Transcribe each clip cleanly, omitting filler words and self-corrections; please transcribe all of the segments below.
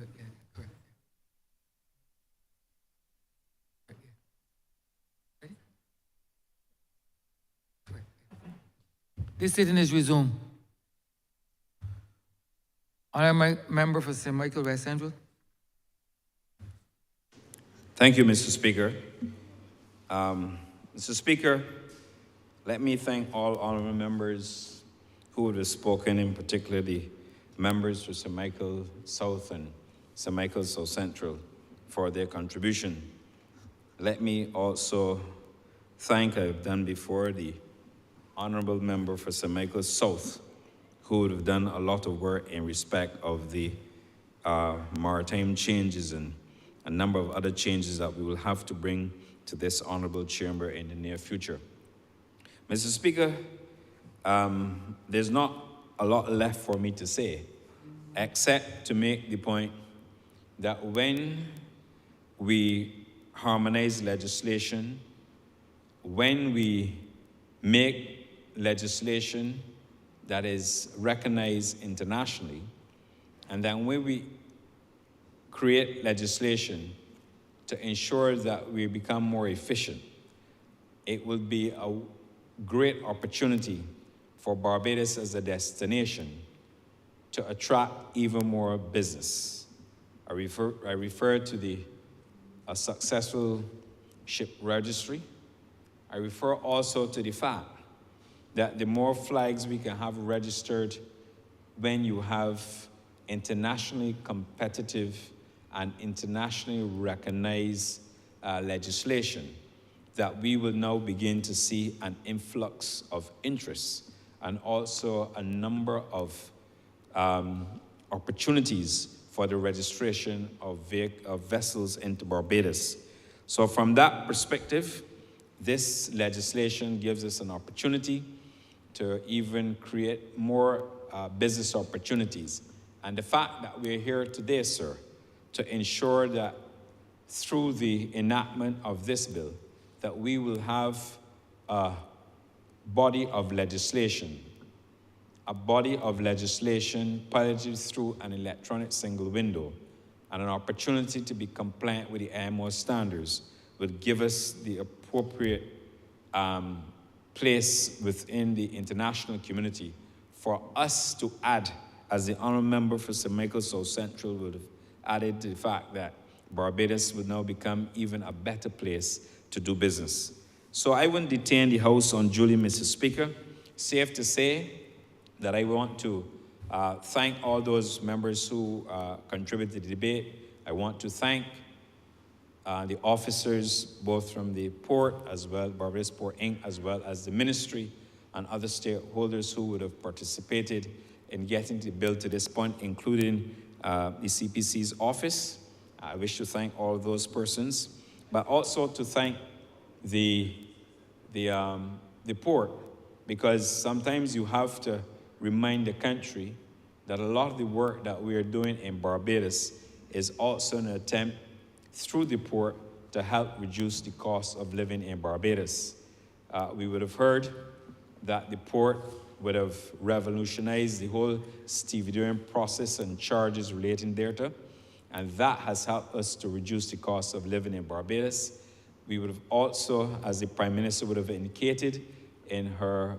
Yeah, correct. Ready? Correct. This sitting is resumed. Honourable member for St. Michael West Central. Thank you, Mr. Speaker. Mr. Speaker, let me thank all honourable members who have spoken, in particular the members for St. Michael South and St. Michael South Central, for their contribution. Let me also thank, I've done before, the honourable member for St. Michael South, who would have done a lot of work in respect of the maritime changes and a number of other changes that we will have to bring to this honourable chamber in the near future. Mr. Speaker, there's not a lot left for me to say, except to make the point that when we harmonize legislation, when we make legislation that is recognized internationally, and then when we create legislation to ensure that we become more efficient, it will be a great opportunity for Barbados as a destination to attract even more business. I refer to a successful ship registry. I refer also to the fact that the more flags we can have registered when you have internationally competitive and internationally recognized legislation, that we will now begin to see an influx of interest and also a number of opportunities for the registration of vessels into Barbados. So from that perspective, this legislation gives us an opportunity to even create more business opportunities. And the fact that we're here today, sir, to ensure that through the enactment of this bill, that we will have a body of legislation piloted through an electronic single window, and an opportunity to be compliant with the IMO standards would give us the appropriate place within the international community for us to add, as the honourable member for St. Michael South Central would have added to the fact that Barbados would now become even a better place to do business. So I wouldn't detain the House unduly, Mr. Speaker. Safe to say that I want to thank all those members who contributed to the debate. I want to thank the officers, both from the port as well, Barbados Port Inc., as well as the ministry and other stakeholders who would have participated in getting the bill to this point, including the CPC's office. I wish to thank all of those persons, but also to thank the port, because sometimes you have to remind the country that a lot of the work that we are doing in Barbados is also an attempt through the port to help reduce the cost of living in Barbados. We would have heard that the port would have revolutionized the whole stevedoring process and charges relating thereto, and that has helped us to reduce the cost of living in Barbados. We would have also, as the Prime Minister would have indicated in her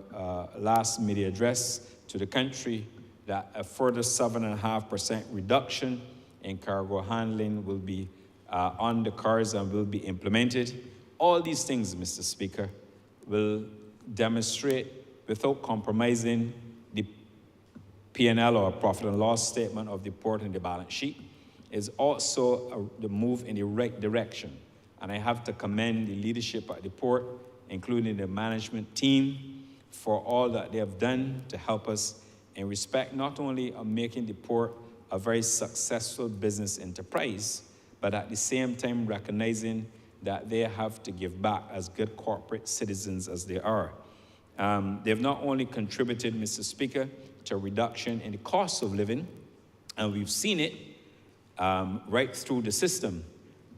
last media address to the country, that a further 7.5% reduction in cargo handling will be on the cards and will be implemented. All these things, Mr. Speaker, will demonstrate, without compromising the P&L or profit and loss statement of the port and the balance sheet, is also the move in the right direction. And I have to commend the leadership at the port, including the management team, for all that they have done to help us in respect not only of making the port a very successful business enterprise, but at the same time recognizing that they have to give back as good corporate citizens as they are. They've not only contributed, Mr. Speaker, to a reduction in the cost of living, and we've seen it right through the system.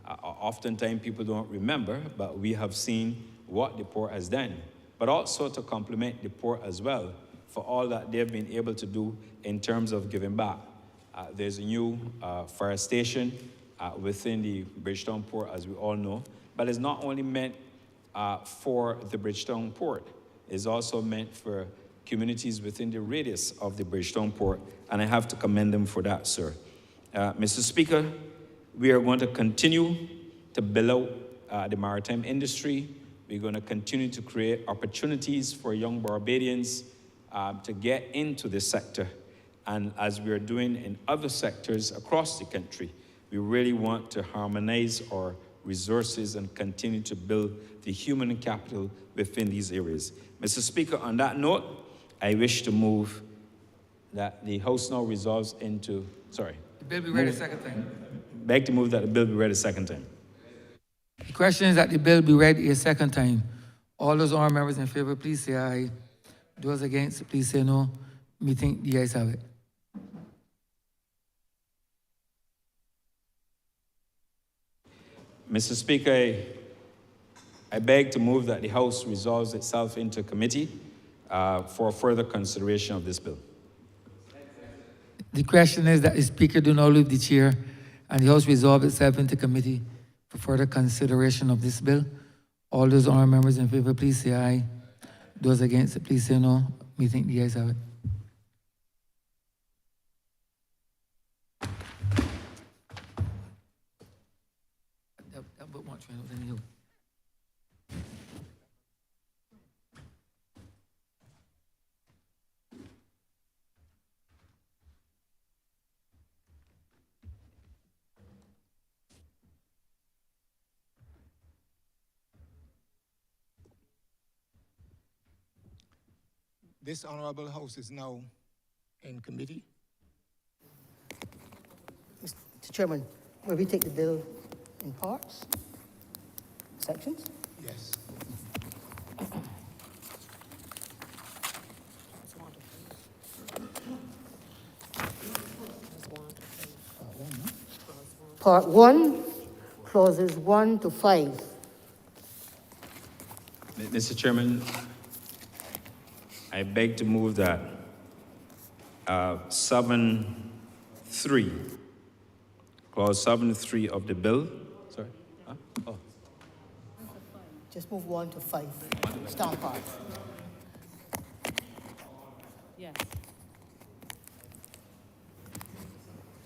Oftentimes people don't remember, but we have seen what the port has done, but also to compliment the port as well for all that they've been able to do in terms of giving back. There's a new fire station within the Bridgetown Port, as we all know, but it's not only meant for the Bridgetown Port, it's also meant for communities within the radius of the Bridgetown Port, and I have to commend them for that, sir. Mr. Speaker, we are going to continue to build out the maritime industry. We're going to continue to create opportunities for young Barbadians to get into this sector. And as we are doing in other sectors across the country, we really want to harmonize our resources and continue to build the human capital within these areas. Mr. Speaker, on that note, I wish to move that the House now resolves into, sorry. The bill be read a second time. Beg to move that the bill be read a second time. The question is that the bill be read a second time. All those honourable members in favor, please say aye. Those against, please say no. Me think the ayes have it. Mr. Speaker, I beg to move that the House resolves itself into committee for further consideration of this bill. The question is that the Speaker do not leave the chair and the House resolve itself into committee for further consideration of this bill. All those honourable members in favor, please say aye. Those against, please say no. Me think the ayes have it. That book wants to know what you. This Honourable House is now in committee. Mr. Chairman, will we take the bill in parts, sections? Yes. Part 1, clauses 1 to 5. Mr. Chairman, I beg to move that 7.3, clause 7.3 of the bill. Sorry? Huh? Oh. Just move 1 to 5, stamp part. Yes.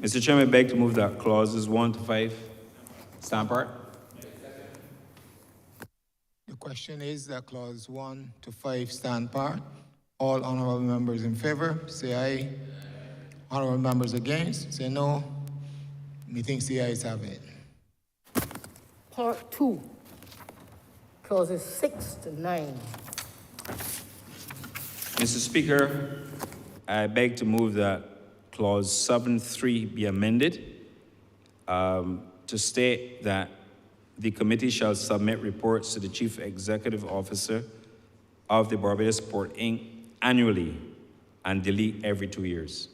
Mr. Chairman, I beg to move that clauses 1 to 5 stand part. The question is that clause 1 to 5 stand part. All honourable members in favor, say aye. Honourable members against, say no. Methinks the ayes have it. Part 2, clauses 6 to 9. Mr. Speaker, I beg to move that clause 7.3 be amended to state that the committee shall submit reports to the Chief Executive Officer of the Barbados Port, Inc. annually and delete every 2 years.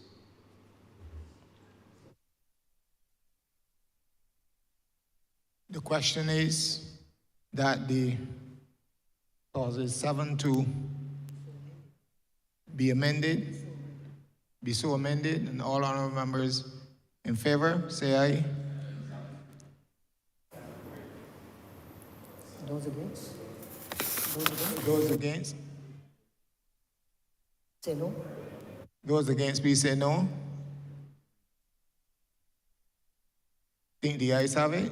The question is that the clauses 7 to be amended, be so amended, and all honourable members in favor, say aye. Those against? Those against? Those against? Say no. Those against, please say no. Think the ayes have it?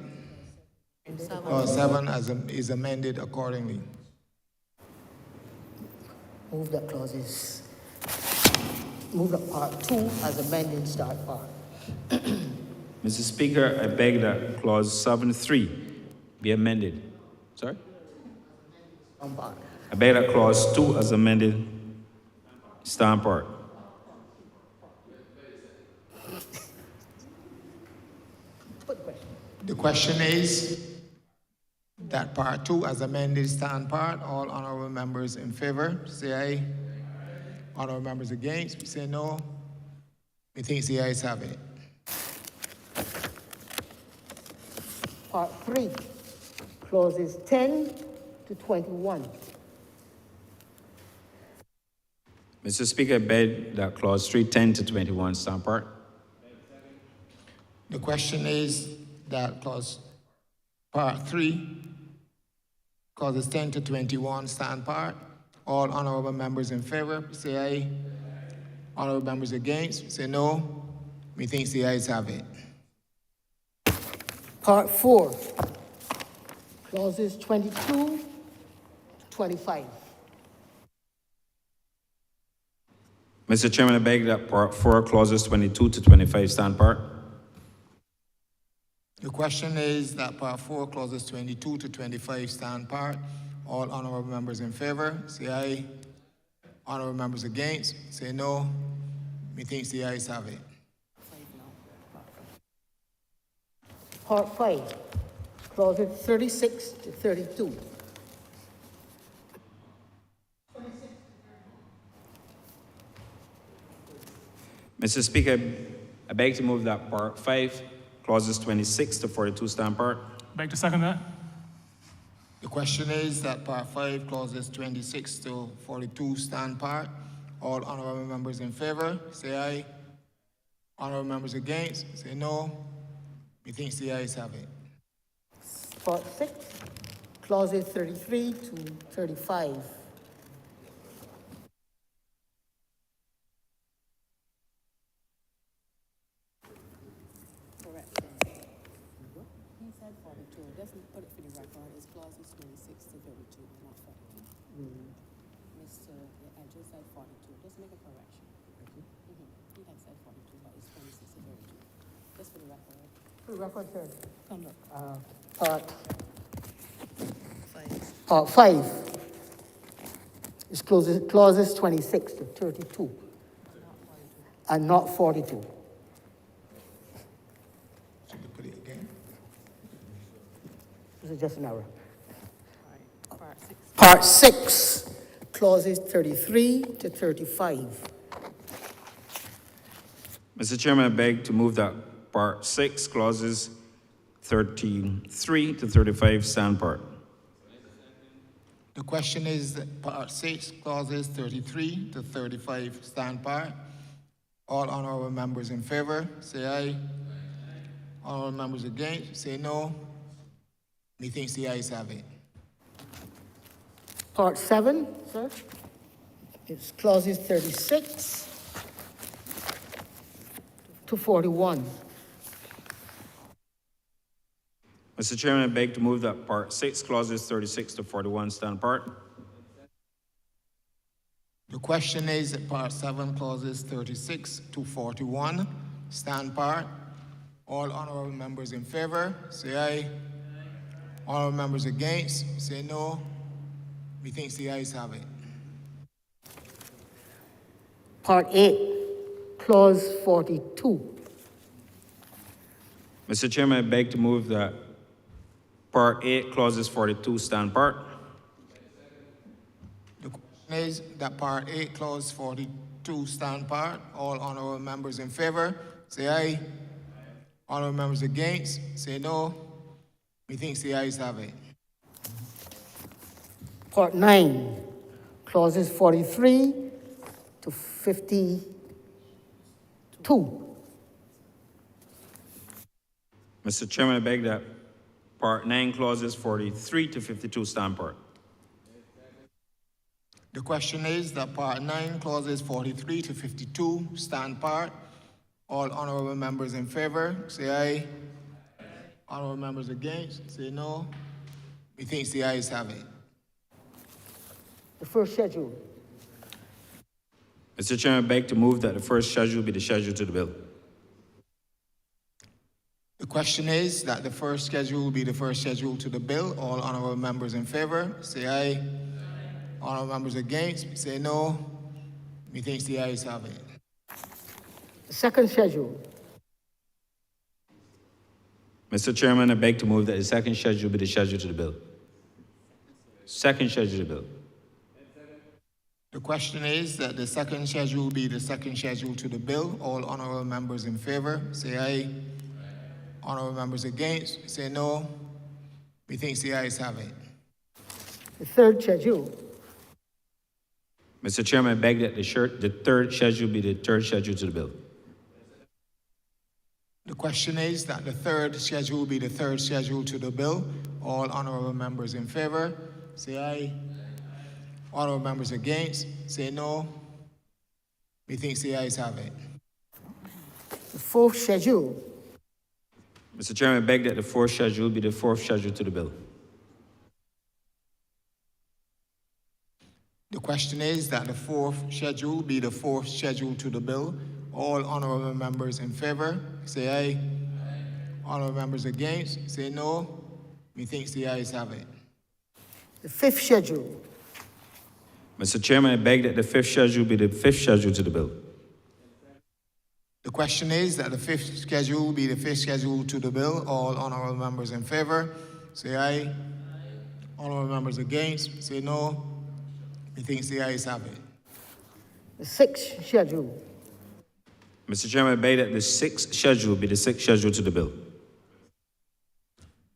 Clause 7 is amended accordingly. Move that clauses, move that part 2 as amended, start part. Mr. Speaker, I beg that clause 7.3 be amended. Sorry? Stamp part. I beg that clause 2 as amended stand part. Put the question. The question is that part 2 as amended stand part. All honourable members in favor, say aye. Honourable members against, say no. Methinks the ayes have it. Part 3, clauses 10 to 21. Mr. Speaker, I beg that clause 3, 10 to 21 stand part. The question is that clause part 3, clauses 10 to 21 stand part. All honorable members in favor, say aye. Honorable members against, say no. Methinks the ayes have it. Part 4, clauses 22 to 25. Mr. Chairman, I beg that Part 4, clauses 22 to 25 stand part. The question is that part 4, clauses 22 to 25 stand part. All honorable members in favor, say aye. Honorable members against, say no. Methinks the ayes have it. Part 5, clauses 36 to 32. Mr. Speaker, I beg to move that Part 5, clauses 26 to 42 stand part. Beg to second that. The question is that part 5, clauses 26 to 42 stand part. All honorable members in favor, say aye. Honorable members against, say no. Methinks the ayes have it. Part 6, clauses 33 to 35. Correction. He said 42. Doesn't put it for the record. It's clauses 26 to 32, not 42. Mr. I just said 42. Just make a correction. He had said 42, but it's 26 to 32. Just for the record. For the record, sir. Come look. Part 5 is clauses 26 to 32 and not 42. Should we put it again? This is just an error. Part 6. Part 6, clauses 33 to 35. Mr. Chairman, I beg to move that Part 6, clauses 33 to 35 stand part. The question is that part 6, clauses 33 to 35 stand part. All honorable members in favor, say aye. Honorable members against, say no. Methinks the ayes have it. Part 7, sir, is clauses 36 to 41. Mr. Chairman, I beg to move that Part 6, clauses 36 to 41 stand part. The question is that part 7, clauses 36 to 41 stand part. All honorable members in favor, say aye. Honorable members against, say no. Methinks the ayes have it. Part 8, clause 42. Mr. Chairman, I beg to move that Part 8, clauses 42 stand part. The question is that part 8, clause 42 stand part. All honorable members in favor, say aye. Honorable members against, say no. Methinks the ayes have it. Part 9, clauses 43 to 52. Mr. Chairman, I beg that Part 9, clauses 43 to 52 stand part. The question is that part 9, clauses 43 to 52 stand part. All honorable members in favor, say aye. Honorable members against, say no. Methinks the ayes have it. The first schedule. Mr. Chairman, I beg to move that the first schedule be the schedule to the bill. The question is that the first schedule will be the first schedule to the bill. All honorable members in favor, say aye. Honorable members against, say no. Methinks the ayes have it. The second schedule. Mr. Chairman, I beg to move that the second schedule be the schedule to the bill. Second schedule to the bill. The question is that the second schedule be the second schedule to the bill. All honorable members in favor, say aye. Honorable members against, say no. Methinks the ayes have it. The third schedule. Mr. Chairman, I beg that the third schedule be the third schedule to the bill. The question is that the third schedule be the third schedule to the bill. All honorable members in favor, say aye. Honorable members against, say no. Methinks the ayes have it. The fourth schedule, Mr. Chairman, I beg that the fourth schedule be the fourth schedule to the bill. The question is that the fourth schedule be the fourth schedule to the bill. All honorable members in favor, say aye. Honorable members against, say no. Methinks the ayes have it. the fifth schedule, Mr. Chairman, I beg that the fifth schedule be the fifth schedule to the bill. The question is that the fifth schedule be the fifth schedule to the bill. All honorable members in favor, say aye. Honorable members against, say no. Methinks the ayes have it. the sixth schedule, Mr. Chairman, I beg that the sixth schedule be the sixth schedule to the bill.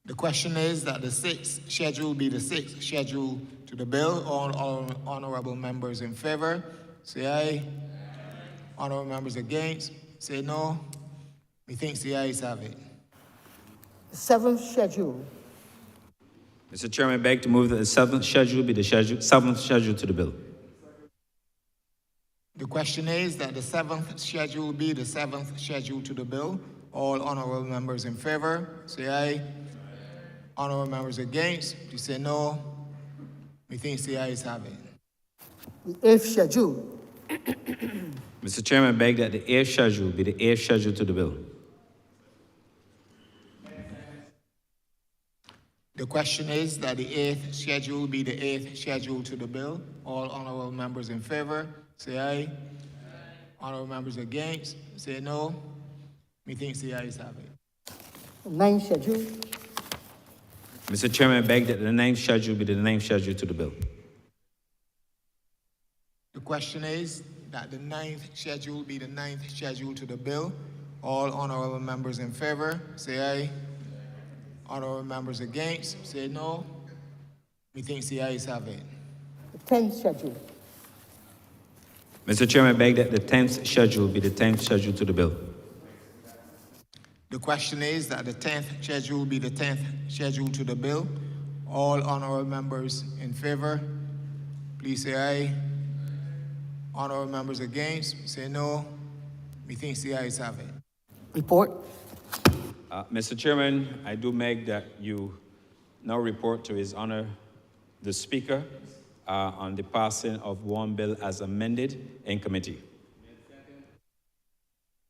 The question is that the sixth schedule be the sixth schedule to the bill. All honorable members in favor, say aye. Honorable members against, say no. Methinks the ayes have it. the seventh schedule, Mr. Chairman, I beg to move that the seventh schedule be the seventh schedule to the bill. The question is that the seventh schedule be the seventh schedule to the bill. All honorable members in favor, say aye. Honorable members against, please say no. Methinks the ayes have it. the eighth schedule, Mr. Chairman, I beg that the eighth schedule be the eighth schedule to the bill. The question is that the eighth schedule be the eighth schedule to the bill. All honorable members in favor, say aye. Honorable members against, say no. Methinks the ayes have it. the ninth schedule, Mr. Chairman, I beg that the ninth schedule be the ninth schedule to the bill. The question is that the ninth schedule be the ninth schedule to the bill. All honorable members in favor, say aye. Honorable members against, say no. Methinks the ayes have it. the tenth schedule, Mr. Chairman, I beg that the 10th schedule be the 10th schedule to the bill. The question is that the 10th schedule be the 10th schedule to the bill. All honorable members in favor, please say aye. Honorable members against, say no. Methinks the ayes have it. report, Mr. Chairman, I do beg that you now report to His Honor the Speaker on the passing of one bill as amended in committee.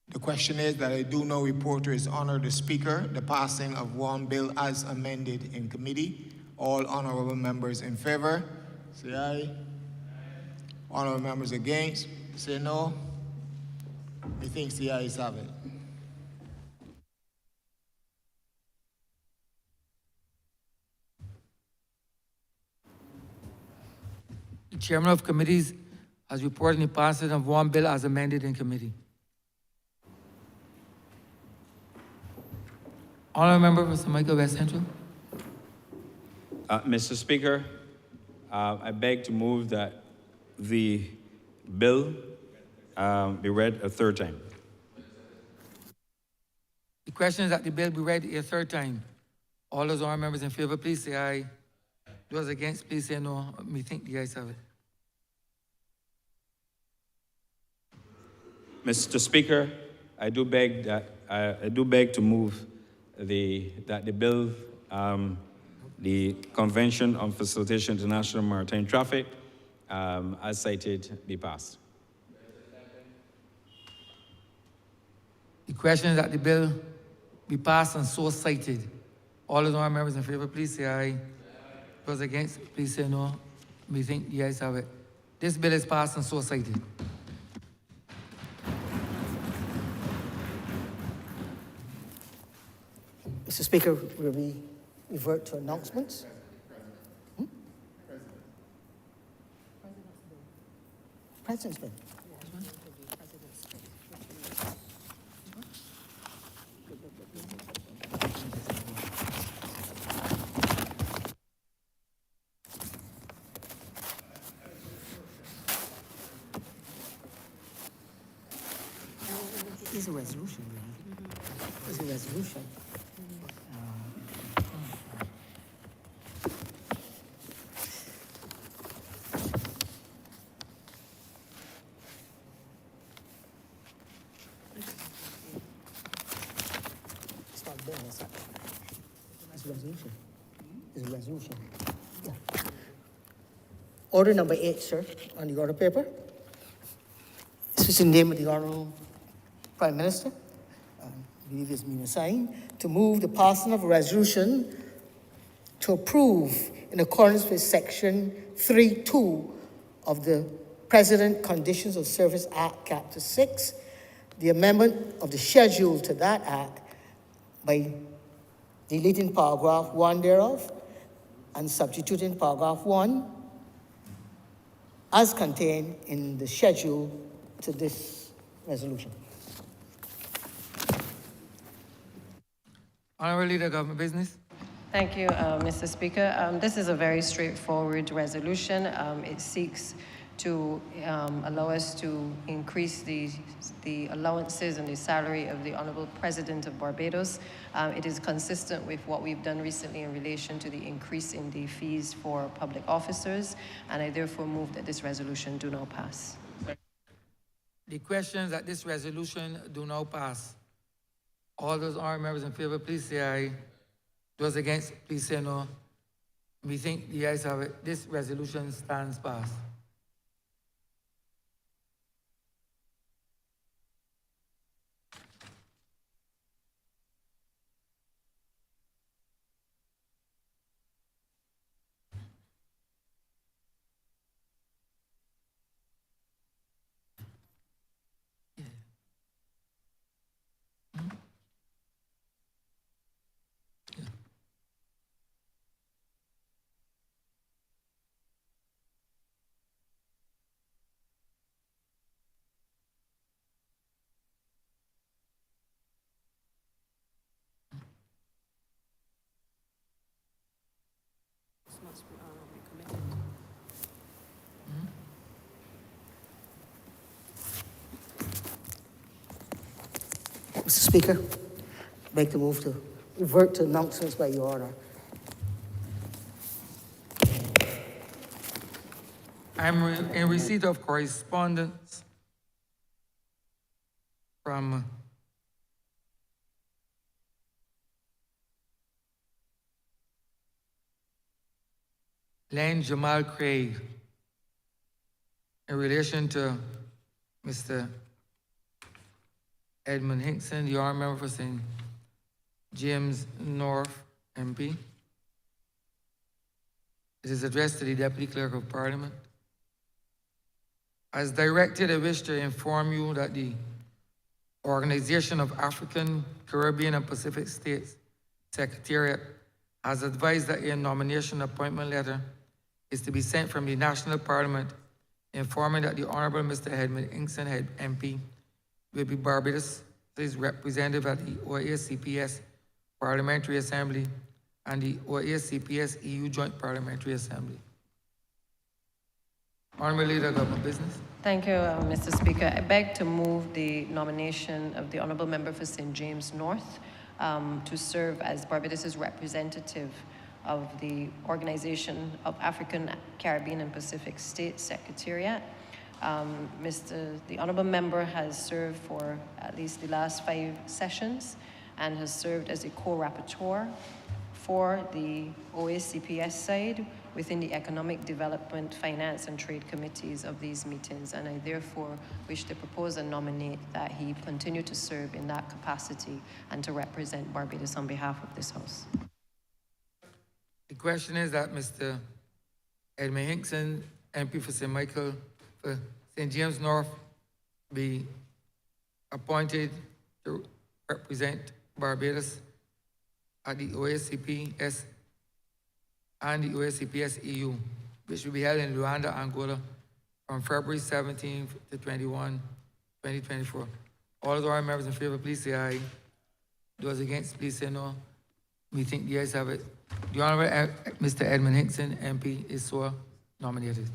The question is that I do now report to His Honor the Speaker the passing of one bill as amended in committee. All honorable members in favor, say aye. Honorable members against, say no. Methinks the ayes have it. The chairman of committees has reported the passing of one bill as amended in committee. Honourable member for St. Michael West Central. Mr. Speaker, I beg to move that the bill be read a third time. The question is that the bill be read a third time. All those honourable members in favor, please say aye. Those against, please say no. Methinks the ayes have it. Mr. Speaker, I do beg to move that the bill, the Convention on Facilitation of International Maritime Traffic, as cited, be passed. The question is that the bill be passed and so cited. All those honourable members in favor, please say aye. Those against, please say no. Methinks the ayes have it. This bill is passed and so cited. Mr. Speaker, will we revert to announcements? President's bill. It is a resolution, really. It's a resolution. It's not there, it's not. It's a resolution. It's a resolution. Yeah. Order number 8, sir, on the order paper. This is the name of the Honourable Prime Minister. I believe it's been assigned to move the passing of a resolution to approve, in accordance with Section 3.2 of the President Conditions of Service Act, Chapter 6, the amendment of the schedule to that act by deleting paragraph 1 thereof and substituting paragraph 1 as contained in the schedule to this resolution. Honourable Leader, Government Business. Thank you, Mr. Speaker. This is a very straightforward resolution. It seeks to allow us to increase the allowances and the salary of the Honourable President of Barbados. It is consistent with what we've done recently in relation to the increase in the fees for public officers, and I therefore move that this resolution do not pass. The question is that this resolution do not pass. All those honourable members in favor, please say aye. Those against, please say no. We think the ayes have it. This resolution stands passed. This must be committed. Mr. Speaker, I'd like to move to revert to announcements by your order. I'm in receipt of correspondence from Len Jamal Craig in relation to Mr. Edmund Hinkson, the honourable member for St. James North, MP. It is addressed to the Deputy Clerk of Parliament. As directed, I wish to inform you that the Organization of African, Caribbean, and Pacific States Secretariat has advised that a nomination appointment letter is to be sent from the National Parliament informing that the Honourable Mr. Edmund Hinkson, MP, will be Barbados' representative at the OACPS Parliamentary Assembly and the OACPS EU Joint Parliamentary Assembly. Honourable Leader, Government Business. Thank you, Mr. Speaker. I beg to move the nomination of the Honourable Member for St. James North to serve as Barbados' representative of the Organization of African, Caribbean, and Pacific States Secretariat. The Honourable Member has served for at least the last 5 sessions and has served as a co-rapporteur for the OACPS side within the Economic Development, Finance and Trade Committees of these meetings, and I therefore wish to propose and nominate that he continue to serve in that capacity and to represent Barbados on behalf of this House. The question is that Mr. Edmund Hinkson, MP for St. James North, be appointed to represent Barbados at the OACPS and the OACPS EU, which will be held in Luanda, Angola, from February 17th to 21, 2024. All of our members in favor, please say aye. Those against, please say no. We think the ayes have it. The Honourable Mr. Edmund Hinkson, MP, is so nominated.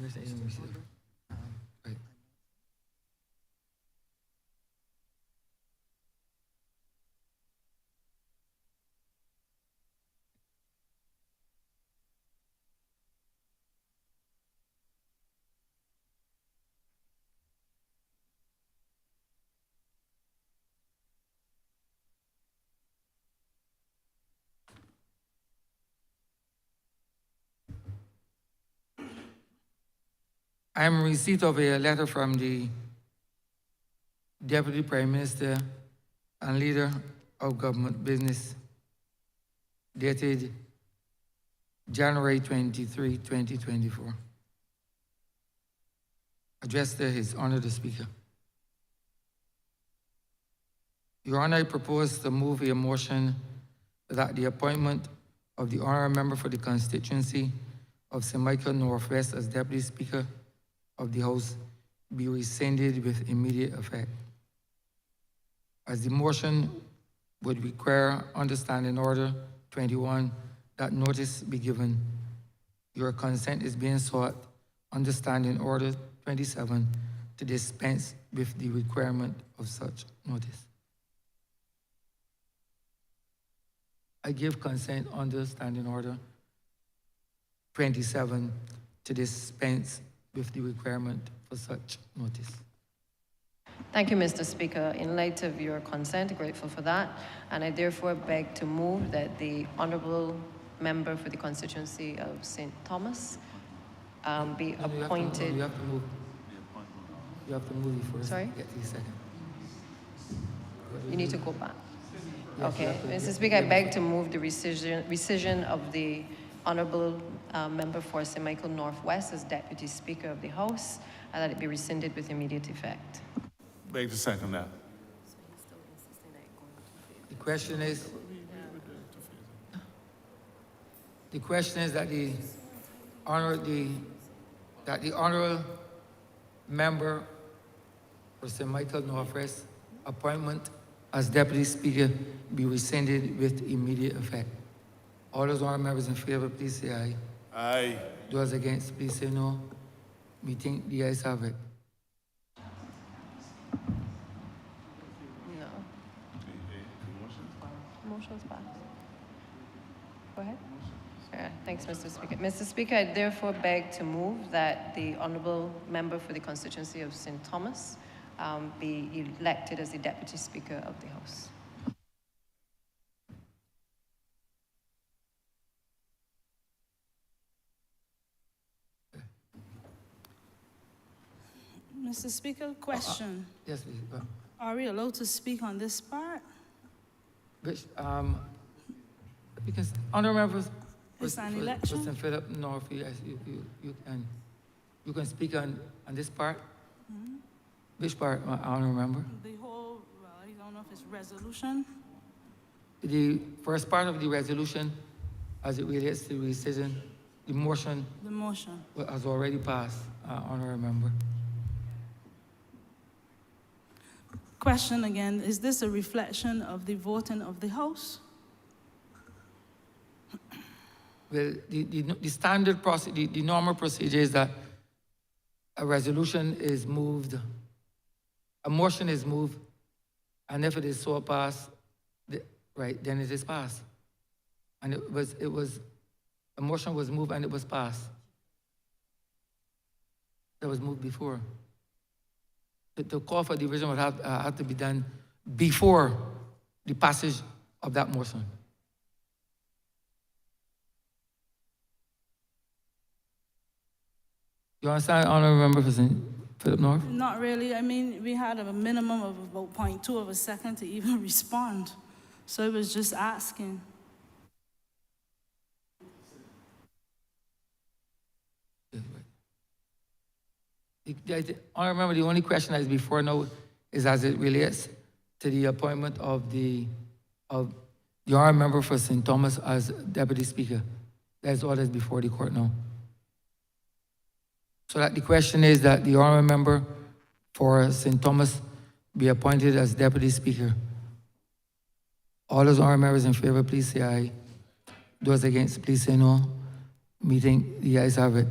Right. I am in receipt of a letter from the Deputy Prime Minister and Leader of Government Business dated January 23, 2024, addressed to His Honor the Speaker. Your Honor, I propose to move a motion that the appointment of the Honourable Member for the constituency of St. Michael Northwest as Deputy Speaker of the House be rescinded with immediate effect. As the motion would require under Standing Order 21 that notice be given, your consent is being sought under Standing Order 27 to dispense with the requirement of such notice. I give consent under Standing Order 27 to dispense with the requirement for such notice. Thank you, Mr. Speaker. In light of your consent, grateful for that, and I therefore beg to move that the Honourable Member for the constituency of St. Thomas be No, you appointed. have to move. You have to move it first. Sorry? Get to the second. You need to go back. Yes, you Okay, have to Mr. get- Speaker, I beg to move the rescission of the Honourable Member for St. Michael Northwest as Deputy Speaker of the House, and that it be rescinded with immediate effect. Beg to second that. The question is that the honourable member for St. Michael Northwest appointment as Deputy Speaker be rescinded with immediate effect. All those honourable members in favour, please say aye. Aye. Those against, please say no. We think the ayes have it. No. Motion's passed. Go ahead. Yeah, thanks, Mr. Speaker. Mr. Speaker, I therefore beg to move that the Honourable Member for the constituency of St. Thomas be elected as the Deputy Speaker of the House. Mr. Speaker, question. Yes, please. Are we allowed to speak on this part? Which, because honourable members. It's an for election? St. Philip North, yes, you can speak on this part. Which part, honourable member? The whole, well, I don't know if it's resolution. The first part of the resolution, as it relates to rescission, the motion The motion. has already passed, honourable member. Question again, is this a reflection of the voting of the House? Well, the standard procedure, the normal procedure is that a resolution is moved, a motion is moved, and if it is so passed, right, then it is passed. And a motion was moved and it was passed. That was moved before. The call for division would have to be done before the passage of that motion. You understand, honourable member for St. Philip North? Not really. I mean, we had a minimum of about 0.2 of a second to even respond. So I was just asking. I remember the only question that is before now is as it relates to the appointment of the honourable member for St. Thomas as Deputy Speaker. That's all that's before the court now. So that the question is that the honourable member for St. Thomas be appointed as Deputy Speaker. All those honourable members in favour, please say aye. Those against, please say no. Meeting, the ayes have it.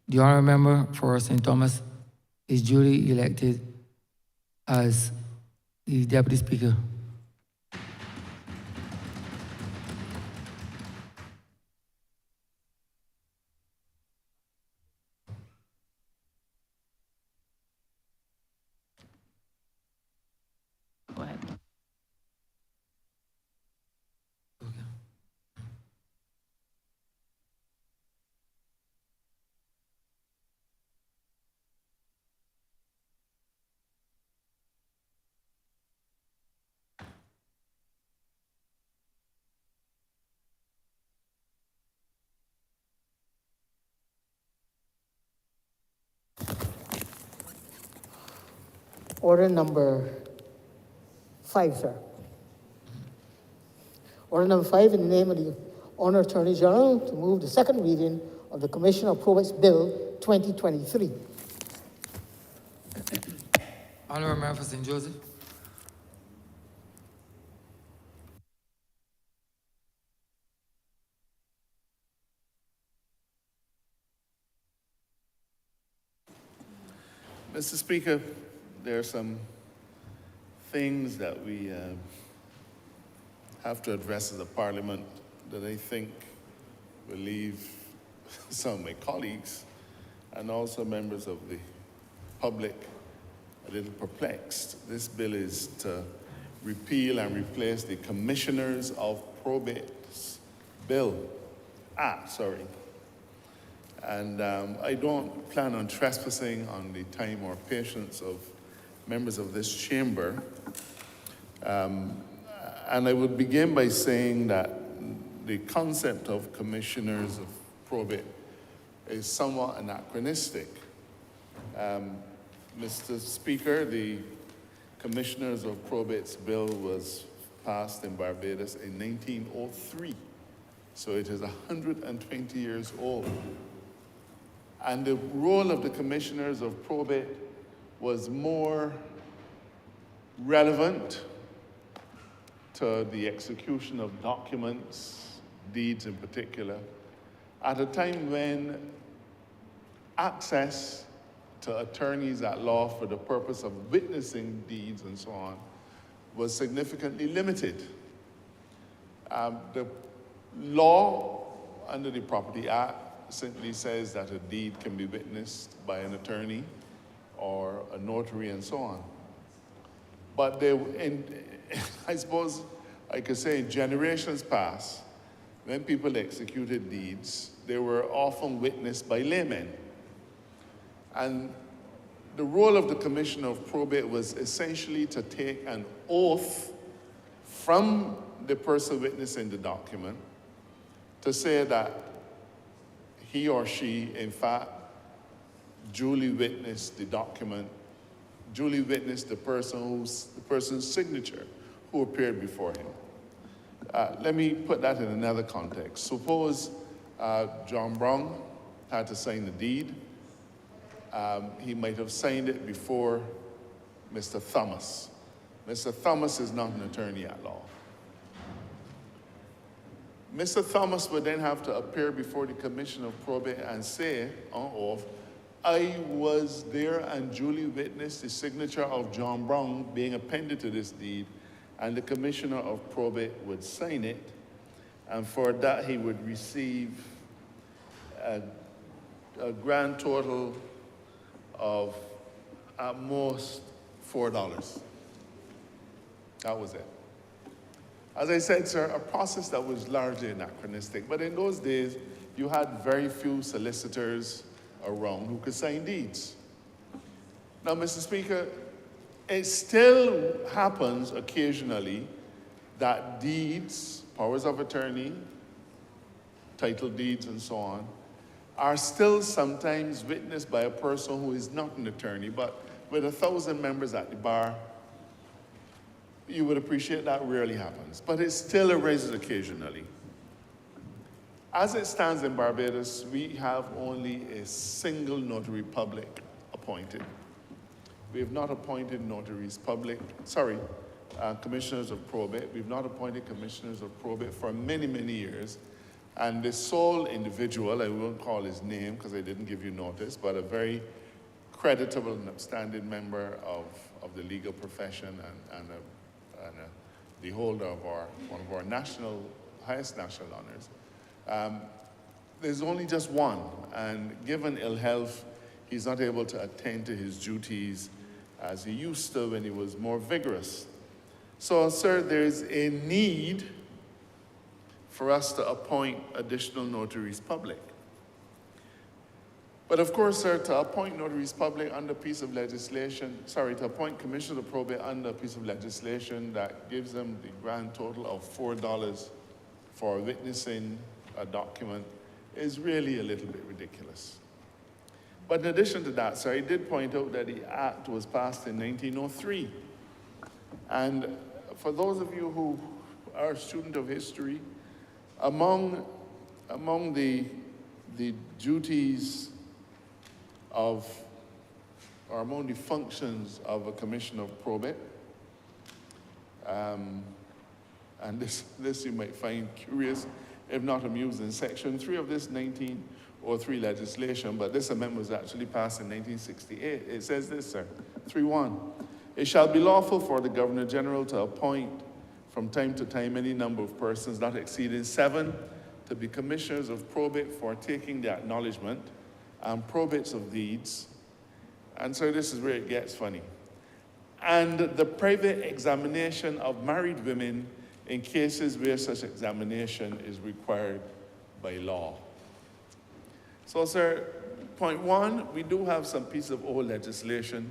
The honorable member for St. Thomas is duly elected as the deputy speaker. Go ahead. Order number 5, sir. Order number 5, in the name of the Honorable Attorney General, to move the second reading of the Commission of Probates Bill 2023. Honorable member for St. Joseph. Mr. Speaker, there are some things that we have to address as a parliament that I think will leave some of my colleagues and also members of the public a little perplexed. This bill is to repeal and replace the Commissioners of Probate's Act. And I don't plan on trespassing on the time or patience of members of this chamber. And I would begin by saying that the concept of commissioners of probate is somewhat anachronistic. Mr. Speaker, the Commissioners of Probate's Bill was passed in Barbados in 1903. So it is 120 years old. And the role of the Commissioners of Probate was more relevant to the execution of documents, deeds in particular, at a time when access to attorneys at law for the purpose of witnessing deeds and so on was significantly limited. The law under the Property Act simply says that a deed can be witnessed by an attorney or a notary and so on. But I suppose I could say in generations past, when people executed deeds, they were often witnessed by laymen. And the role of the Commissioner of Probate was essentially to take an oath from the person witnessing the document to say that he or she, in fact, duly witnessed the document, duly witnessed the person's signature who appeared before him. Let me put that in another context. Suppose John Brown had to sign the deed. He might have signed it before Mr. Thomas. Mr. Thomas is not an attorney at law. Mr. Thomas would then have to appear before the Commission of Probate and say on oath, I was there and duly witnessed the signature of John Brown being appended to this deed, and the Commissioner of Probate would sign it, and for that he would receive a grand total of at most $4. That was it. As I said, sir, a process that was largely anachronistic, but in those days, you had very few solicitors around who could sign deeds. Now, Mr. Speaker, it still happens occasionally that deeds, powers of attorney, title deeds and so on, are still sometimes witnessed by a person who is not an attorney, but with 1,000 members at the bar, you would appreciate that rarely happens, but it still arises occasionally. As it stands in Barbados, we have only a single notary public appointed. We have not appointed commissioners of probate. We've not appointed commissioners of probate for many, many years. And this sole individual, I won't call his name because I didn't give you notice, but a very creditable and upstanding member of the legal profession and the holder of one of our highest national honors. There's only just one, and given ill health, he's not able to attend to his duties as he used to when he was more vigorous. So, sir, there's a need for us to appoint additional notaries public. But of course, sir, to appoint notaries public under a piece of legislation, to appoint commissioners of probate under a piece of legislation that gives them the grand total of $4 for witnessing a document is really a little bit ridiculous. But in addition to that, sir, he did point out that the act was passed in 1903. And for those of you who are a student of history, among the duties of, or among the functions of a commissioner of probate, and this you might find curious, if not amusing, Section 3 of this 1903 legislation, but this amendment was actually passed in 1968. It says this, sir, 3.1, it shall be lawful for the Governor General to appoint from time to time any number of persons not exceeding 7 to be commissioners of probate for taking the acknowledgement and probates of deeds. And so this is where it gets funny. And the private examination of married women in cases where such examination is required by law. So, sir, point one, we do have some piece of old legislation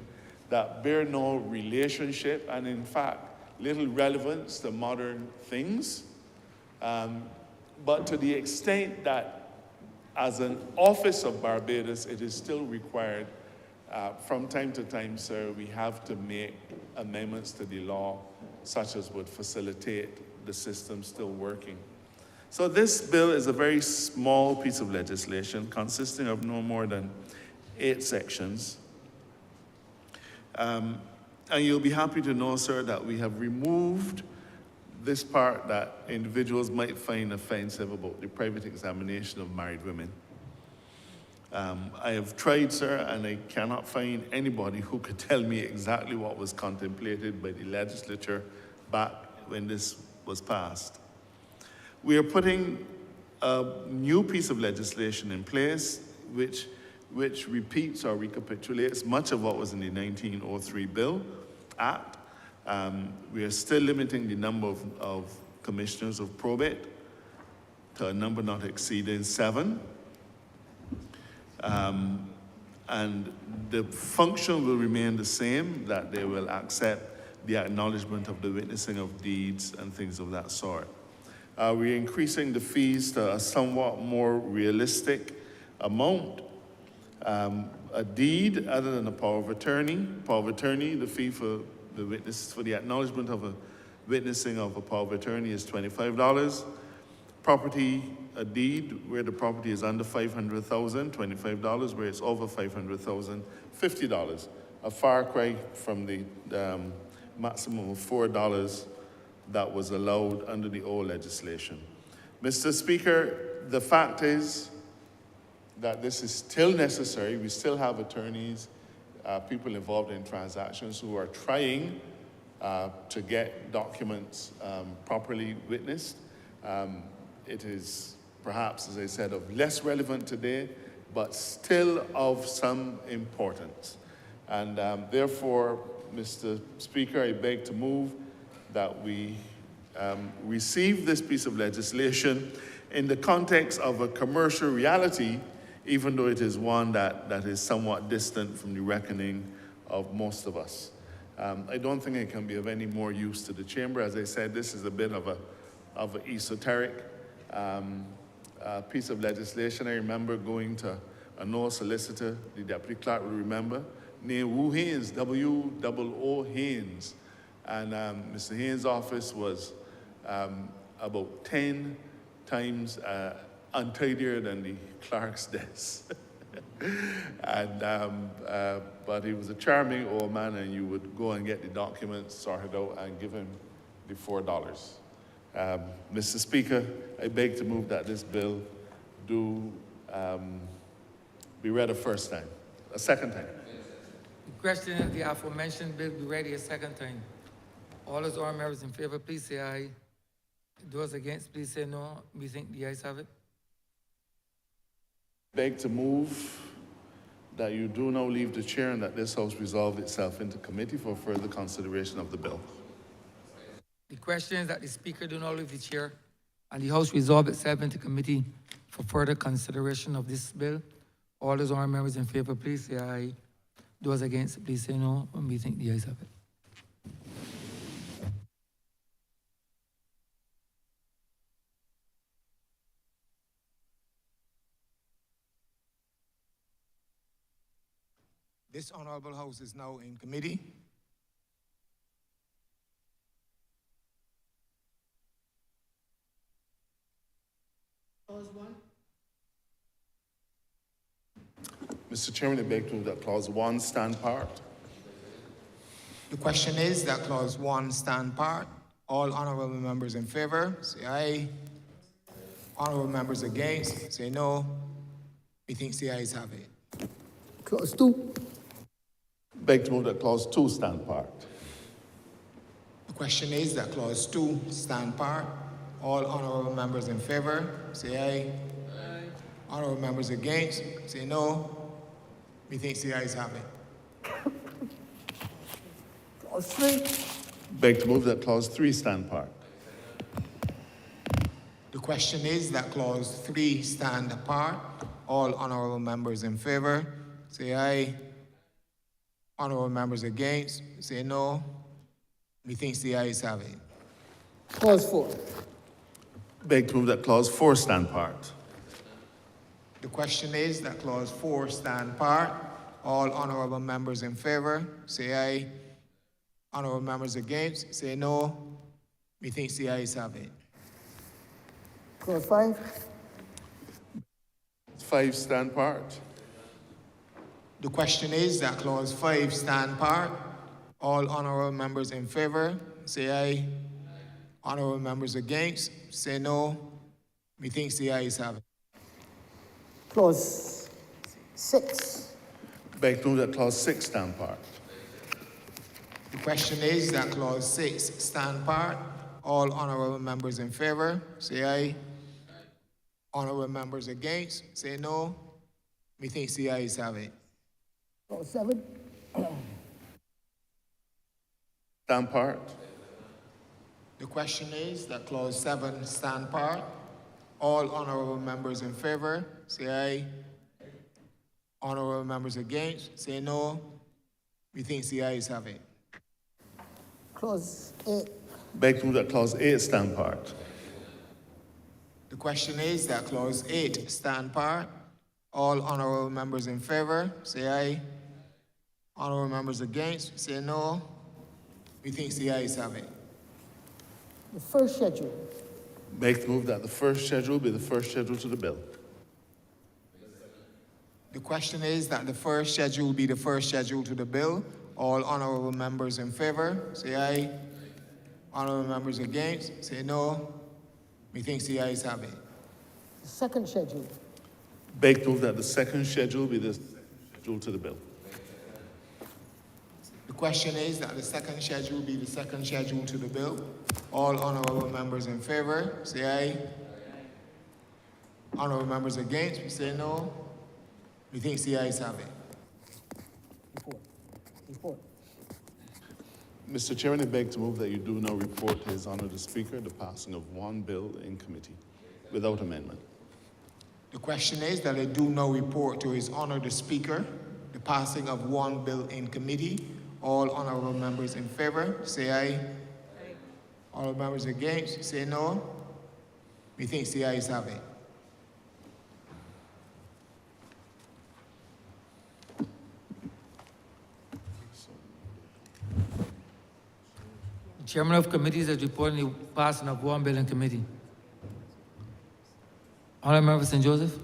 that bear no relationship and, in fact, little relevance to modern things. But to the extent that as an office of Barbados, it is still required from time to time, sir, we have to make amendments to the law such as would facilitate the system still working. So this bill is a very small piece of legislation consisting of no more than 8 sections. And you'll be happy to know, sir, that we have removed this part that individuals might find offensive about the private examination of married women. I have tried, sir, and I cannot find anybody who could tell me exactly what was contemplated by the legislature back when this was passed. We are putting a new piece of legislation in place which repeats or recapitulates much of what was in the 1903 Bill Act. We are still limiting the number of commissioners of probate to a number not exceeding 7. And the function will remain the same, that they will accept the acknowledgement of the witnessing of deeds and things of that sort. We're increasing the fees to a somewhat more realistic amount. A deed other than a power of attorney, the fee for the witness, for the acknowledgement of a witnessing of a power of attorney is $25. Property, a deed where the property is under $500,000, $25, where it's over $500,000, $50. A far cry from the maximum of $4 that was allowed under the old legislation. Mr. Speaker, the fact is that this is still necessary. We still have attorneys, people involved in transactions who are trying to get documents properly witnessed. It is perhaps, as I said, of less relevant today, but still of some importance. And therefore, Mr. Speaker, I beg to move that we receive this piece of legislation in the context of a commercial reality, even though it is one that is somewhat distant from the reckoning of most of us. I don't think it can be of any more use to the chamber. As I said, this is a bit of an esoteric piece of legislation. I remember going to an old solicitor, the deputy clerk will remember, named Wu Haynes, W-O-O Haynes. And Mr. Haynes' office was about 10 times untidier than the clerk's desk. And, but he was a charming old man, and you would go and get the documents sorted out and give him the $4. Mr. Speaker, I beg to move that this bill do be read a second time. The question is the aforementioned bill be read a second time. All those honorable members in favor, please say aye. Those against, please say no. We think the ayes have it. Beg to move that you do now leave the chair and that this House resolve itself into committee for further consideration of the bill. The question is that the Speaker do not leave the chair and the House resolve itself into committee for further consideration of this bill. All those honorable members in favor, please say aye. Those against, please say no. And we think the ayes have it. This Honourable House is now in committee. Mr. Chairman, I beg to move that clause 1 stand part. The question is that clause 1 stand part. All honourable members in favor, say aye. Honourable members against, say no. Methinks the ayes have it. Clause 2. Beg to move that clause 2 stand part. The question is that clause 2 stand part. All honourable members in favor, say aye. Honourable members against, say no. Methinks the ayes have it. Clause 3. Beg to move that clause 3 stand part. The question is that clause 3 stand apart. All honourable members in favor, say aye. Honourable members against, say no. Methinks the ayes have it. Clause 4. Beg to move that clause 4 stand part. The question is that clause 4 stand part. All honourable members in favor, say aye. Honourable members against, say no. Methinks the ayes have it. Clause 5. 5 stand part. The question is that clause 5 stand part. All honourable members in favor, say aye. Honourable members against, say no. Methinks the ayes have it. Clause 6. Beg to move that clause 6 stand part. The question is that clause 6 stand part. All honourable members in favor, say aye. Honourable members against, say no. Methinks the ayes have it. Clause 7. Stand part. The question is that clause 7 stand part. All honourable members in favor, say aye. Honourable members against, say no. Methinks the ayes have it. Clause 8. Beg to move that clause 8 stand part. The question is that clause 8 stand part. All honourable members in favor, say aye. Honourable members against, say no. Methinks the ayes have it. The first schedule. Beg to move that the first schedule be the first schedule to the bill. The question is that the first schedule be the first schedule to the bill. All honourable members in favor, say aye. Honourable members against, say no. Methinks the ayes have it. The second schedule. Beg to move that the second schedule be the schedule to the bill. The question is that the second schedule be the second schedule to the bill. All honourable members in favor, say aye. Honourable members against, say no. Methinks the ayes have it. Report. Mr. Chairman, I beg to move that you do now report to His Honour the Speaker the passing of one bill in committee without amendment. The question is that I do now report to His Honour the Speaker the passing of one bill in committee. All honourable members in favor, say aye. All members against, say no. Methinks the ayes have it. The chairman of committees has reported the passing of one bill in committee. Honourable Member St. Joseph.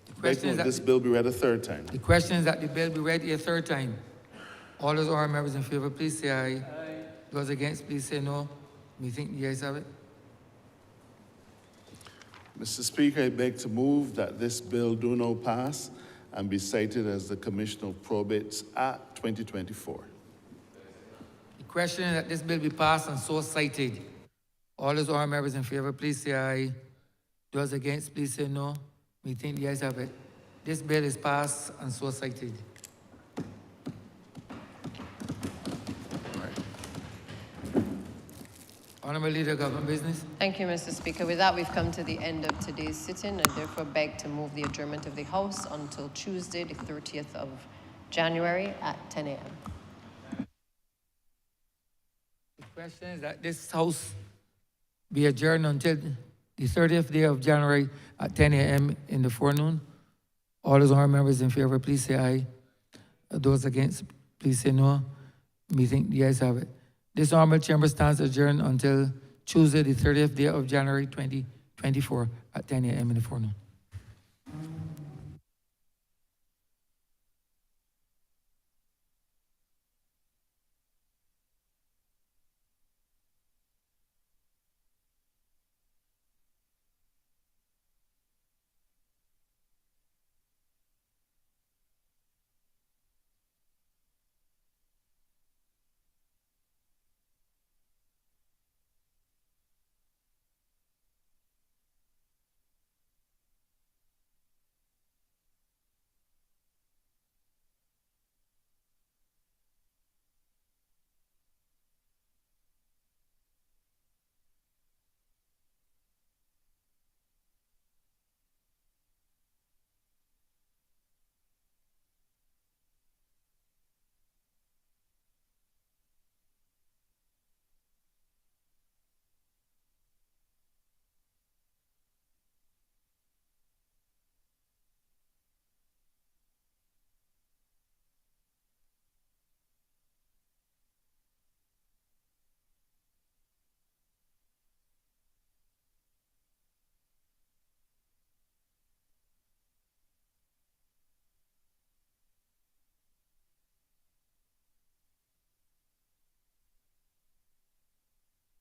The question is that that this bill be read a third time. the question is that the bill be read a third time. All those honorable members in favor, please say aye. Those against, please say no. Me think the ayes have it. Mr. Speaker, I beg to move that this bill do now pass and be cited as the Commission of Probates Act 2024. The question is that this bill be passed and so cited. All those honorable members in favor, please say aye. Those against, please say no. Me think the ayes have it. This bill is passed and so cited. Honorable Leader, Government Business. Thank you, Mr. Speaker. With that, we've come to the end of today's sitting. I therefore beg to move the adjournment of the House until Tuesday, the 30th of January at 10 a.m. The question is that this House be adjourned until the 30th day of January at 10 a.m. in the forenoon. All those honorable members in favor, please say aye. Those against, please say no. Me think the ayes have it. This honorable chamber stands adjourned until Tuesday, the 30th day of January 2024 at 10 a.m. in the forenoon.